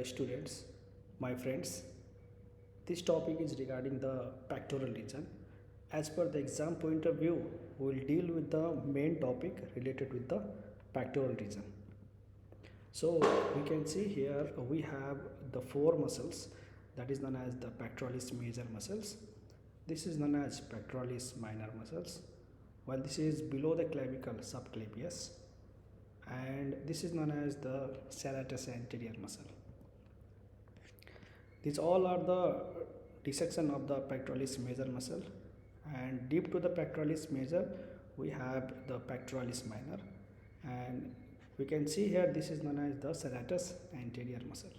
students, my friends. This topic is regarding the pectoral region. As per the exam point of view, we will deal with the main topic related with the pectoral region. So we can see here we have the four muscles that is known as the pectoralis major muscles. This is known as pectoralis minor muscles, while this is below the clavicle subclavius, and this is known as the serratus anterior muscle. These all are the dissection of the pectoralis major muscle, and deep to the pectoralis major we have the pectoralis minor, and we can see here this is known as the serratus anterior muscle.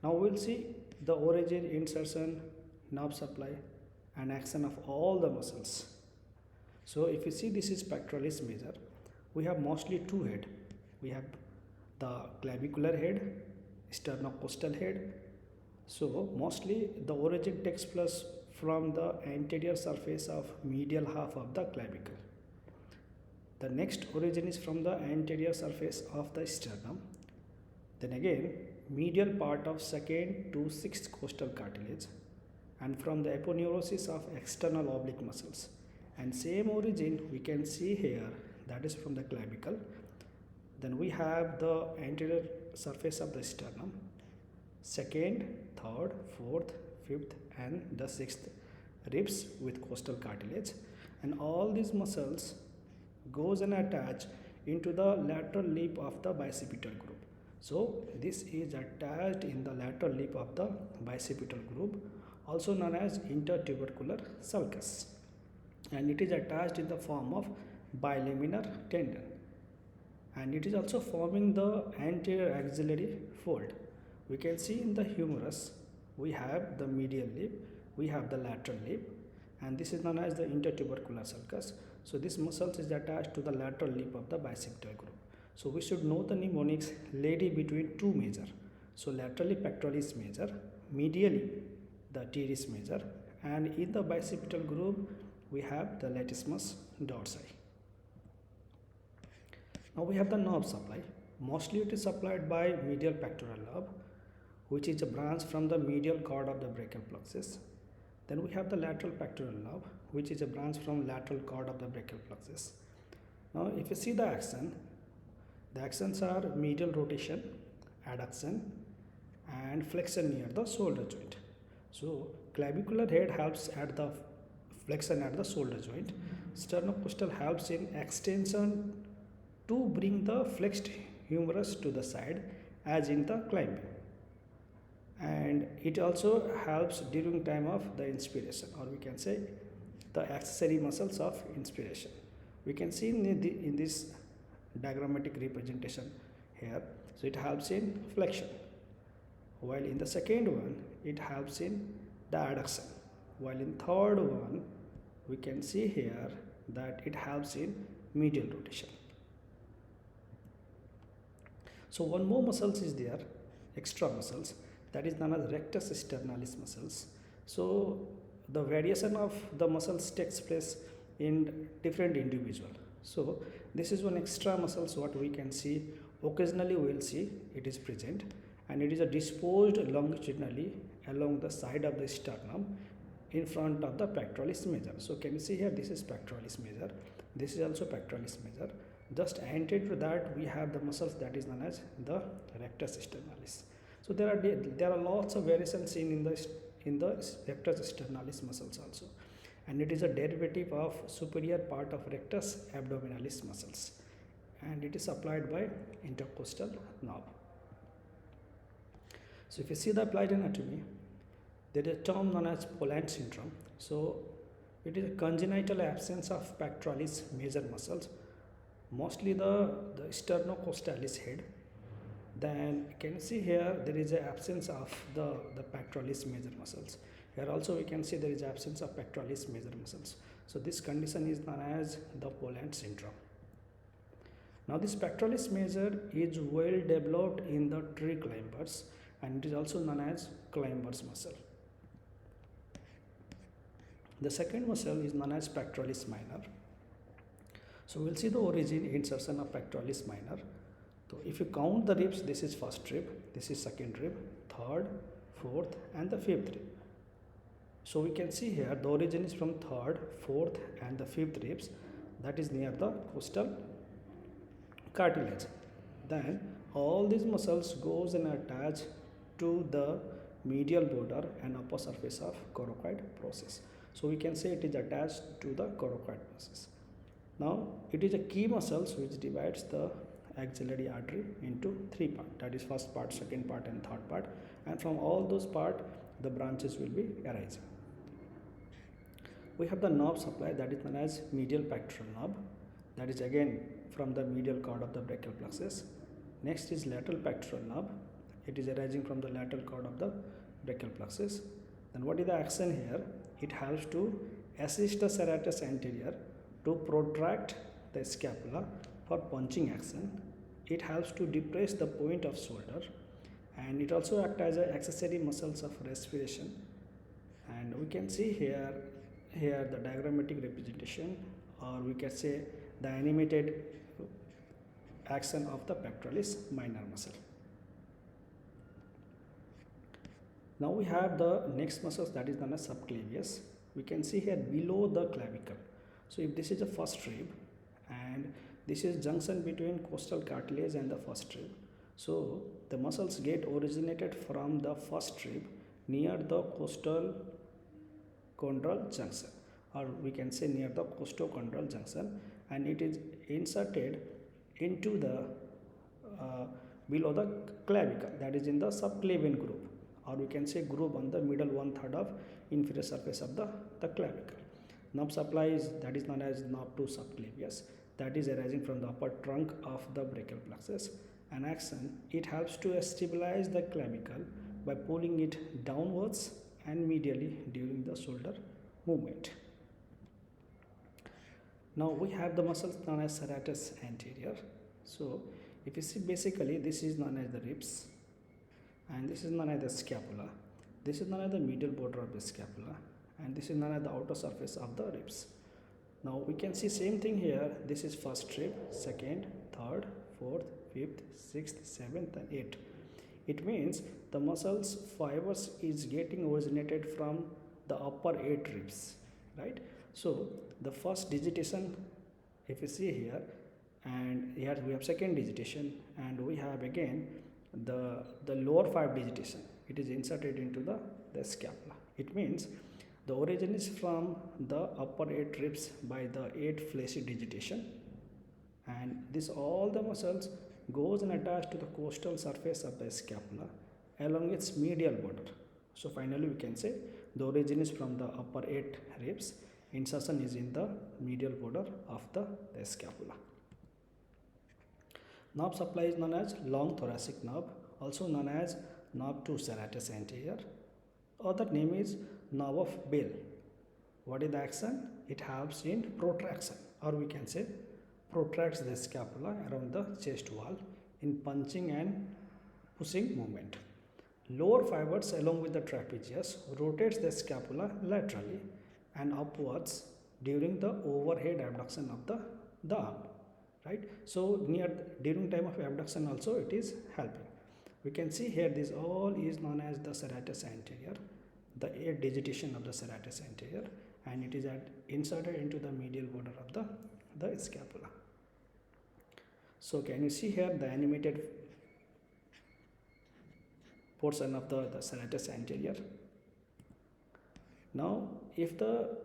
Now we will see the origin, insertion, nerve supply and action of all the muscles. So if you see, this is pectoralis major. We have mostly two head. We have the clavicular head, sternocostal head. So mostly the origin takes place from the anterior surface of medial half of the clavicle. The next origin is from the anterior surface of the sternum. Then again medial part of second to sixth costal cartilage, and from the aponeurosis of external oblique muscles. And same origin we can see here, that is from the clavicle. Then we have the anterior surface of the sternum, second, third, fourth, fifth and the sixth ribs with costal cartilage, and all these muscles goes and attach into the lateral lip of the bicipital group. So this is attached in the lateral lip of the bicipital group, also known as intertubercular sulcus, and it is attached in the form of bilaminar tendon, and it is also forming the anterior axillary fold. We can see in the humerus we have the medial lip, we have the lateral lip, and this is known as the intertubercular sulcus. So this muscle is attached to the lateral lip of the bicipital group. So we should know the mnemonics laid between two major. So laterally pectoralis major, medially the teres major, and in the bicipital group we have the latissimus dorsi. Now we have the nerve supply. Mostly it is supplied by medial pectoral nerve, which is a branch from the medial cord of the brachial plexus. Then we have the lateral pectoral nerve, which is a branch from lateral cord of the brachial plexus. Now if you see the action, the actions are medial rotation, adduction and flexion near the shoulder joint. So clavicular head helps at the flexion at the shoulder joint. Sternocostal helps in extension to bring the flexed humerus to the side as in the climbing, and it also helps during time of the inspiration, or we can say the accessory muscles of inspiration. We can see in this diagrammatic representation here. So it helps in flexion, while in the second one it helps in the adduction, while in third one we can see here that it helps in medial rotation. So one more muscles is there, extra muscles, that is known as rectus sternalis muscles. So the variation of the muscles takes place in different individual. So this is one extra muscles what we can see, occasionally we will see it is present, and it is disposed longitudinally along the side of the sternum in front of the pectoralis major. So can you see here, this is pectoralis major, this is also pectoralis major. Just anterior to that we have the muscles that is known as the rectus sternalis. So there are lots of variations seen in the rectus sternalis muscles also, and it is a derivative of superior part of rectus abdominalis muscles, and it is supplied by intercostal nerve. So if you see the applied anatomy, there is a term known as Poland syndrome. So it is a congenital absence of pectoralis major muscles, mostly the sternocostalis head. Then can you see here there is an absence of the pectoralis major muscles. Here also we can see there is absence of pectoralis major muscles. So this condition is known as the Poland syndrome. Now this pectoralis major is well developed in the tree climbers, and it is also known as climbers muscle. The second muscle is known as pectoralis minor. So we will see the origin, insertion of pectoralis minor. So if you count the ribs, this is first rib, This is second rib, third, fourth, and the fifth rib. So we can see here the origin is from third, fourth, and the fifth ribs, that is near the costal cartilage. Then all these muscles goes and attach to the medial border and upper surface of coracoid process. So we can say it is attached to the coracoid process. Now it is a key muscles which divides the axillary artery into three parts, that is first part, second part, and third part, and from all those parts the branches will be arising. We have the nerve supply, that is known as medial pectoral nerve, that is again from the medial cord of the brachial plexus. Next is lateral pectoral nerve, it is arising from the lateral cord of the brachial plexus. Then what is the action here? It helps to assist the serratus anterior to protract the scapula for punching action. It helps to depress the point of shoulder, and it also acts as a accessory muscles of respiration. And we can see here the diagrammatic representation, or we can say the animated action of the pectoralis minor muscle. Now we have the next muscles, that is known as subclavius. We can see here below the clavicle. So if this is the first rib and this is junction between costal cartilage and the first rib, so the muscles get originated from the first rib near the costal chondral junction, or we can say near the costochondral junction, and it is inserted into the below the clavicle, that is in the subclavian groove, or we can say groove on the middle 1/3 of inferior surface of the clavicle. Nerve supply is, that is known as nerve to subclavius, that is arising from the upper trunk of the brachial plexus. And action, it helps to stabilize the clavicle by pulling it downwards and medially during the shoulder movement. Now we have the muscles known as serratus anterior. So if you see, basically this is known as the ribs, and this is known as the scapula. This is known as the medial border of the scapula, and this is known as the outer surface of the ribs. Now we can see same thing here. This is first rib, second, third, fourth, fifth, sixth, seventh, and eighth. It means the muscles fibers is getting originated from the upper 8 ribs, right? So the first digitation, if you see here, and here we have second digitation, and we have again the lower 5 digitation. It is inserted into the scapula. It means the origin is from the upper 8 ribs by the 8 fleshy digitation, and this all the muscles goes and attached to the costal surface of the scapula along its medial border. So finally we can say the origin is from the upper 8 ribs, insertion is in the medial border of the scapula. Nerve supply is known as long thoracic nerve, also known as nerve to serratus anterior. Other name is nerve of Bell. What is the action? It helps in protraction, or we can say protracts the scapula around the chest wall in punching and pushing movement. Lower fibers along with the trapezius rotates the scapula laterally and upwards during the overhead abduction of the arm, right? So during time of abduction also it is helping. We can see here this all is known as the serratus anterior, the 8 digitation of the serratus anterior, and it is inserted into the medial border of the scapula. So can you see here the animated portion of the serratus anterior? Now if the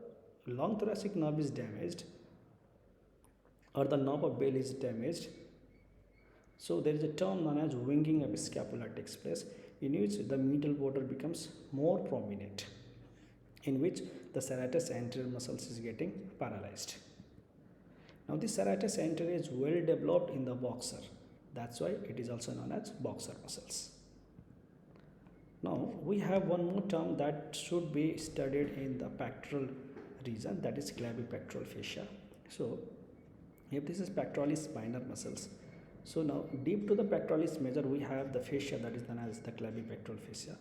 long thoracic nerve is damaged, or the nerve of Bell is damaged, so there is a term known as winging of scapula takes place, in which the medial border becomes more prominent, in which the serratus anterior muscles is getting paralyzed. Now the serratus anterior is well developed in the boxer, that's why it is also known as boxer muscles. Now we have one more term that should be studied in the pectoral region, that is clavipectoral fascia. So if this is pectoralis minor muscles, so now deep to the pectoralis major we have the fascia, that is known as the clavipectoral fascia.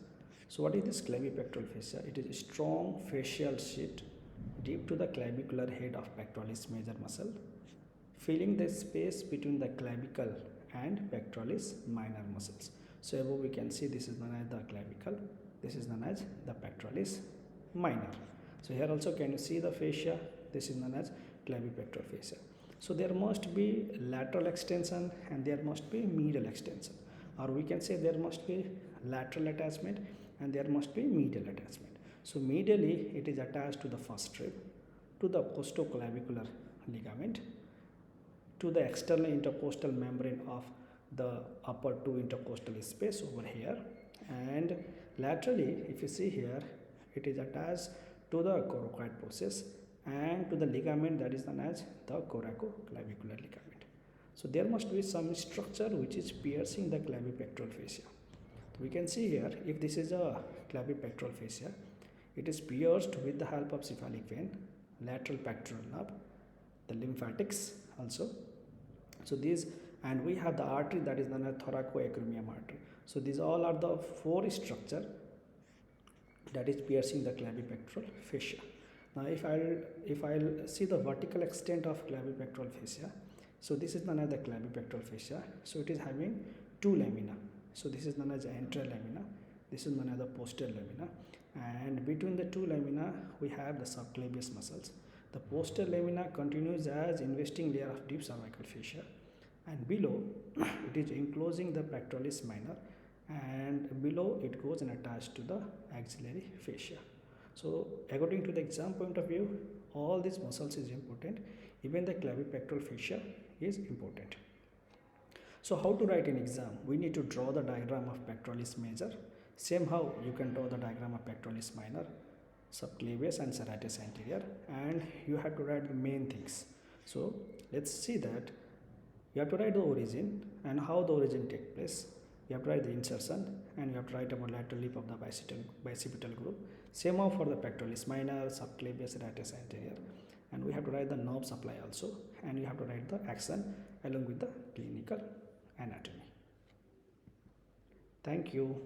So what is this clavipectoral fascia? It is a strong fascial sheet deep to the clavicular head of pectoralis major muscle, filling the space between the clavicle and pectoralis minor muscles. So above we can see this is known as the clavicle, this is known as the pectoralis minor. So here also can you see the fascia, this is known as clavipectoral fascia. So there must be lateral extension and there must be medial extension, or we can say there must be lateral attachment and there must be medial attachment. So medially it is attached to the first rib, to the costoclavicular ligament, to the external intercostal membrane of the upper two intercostal space over here, and laterally if you see here it is attached to the coracoid process and to the ligament that is known as the coracoclavicular ligament. So there must be some structure which is piercing the clavipectoral fascia. We can see here, if this is a clavipectoral fascia, it is pierced with the help of cephalic vein, lateral pectoral nerve, the lymphatics also. So these, and we have the artery that is known as thoracoacromium artery. So these all are the four structure that is piercing the clavipectoral fascia. Now if I'll see the vertical extent of clavipectoral fascia, so this is known as the clavipectoral fascia. So it is having two lamina. So this is known as the anterior lamina, this is known as the posterior lamina, and between the two lamina we have the subclavius muscles. The posterior lamina continues as investing layer of deep cervical fascia, and below it is enclosing the pectoralis minor, and below it goes and attached to the axillary fascia. So according to the exam point of view, all these muscles is important, even the clavipectoral fascia is important. So how to write in exam? We need to draw the diagram of pectoralis major. Same how you can draw the diagram of pectoralis minor, subclavius and serratus anterior, and you have to write the main things. So let's see that you have to write the origin and how the origin takes place. You have to write the insertion and you have to write about lateral lip of the bicipital group. Same how for the pectoralis minor, subclavius, serratus anterior, and we have to write the nerve supply also, and you have to write the action along with the clinical anatomy. Thank you.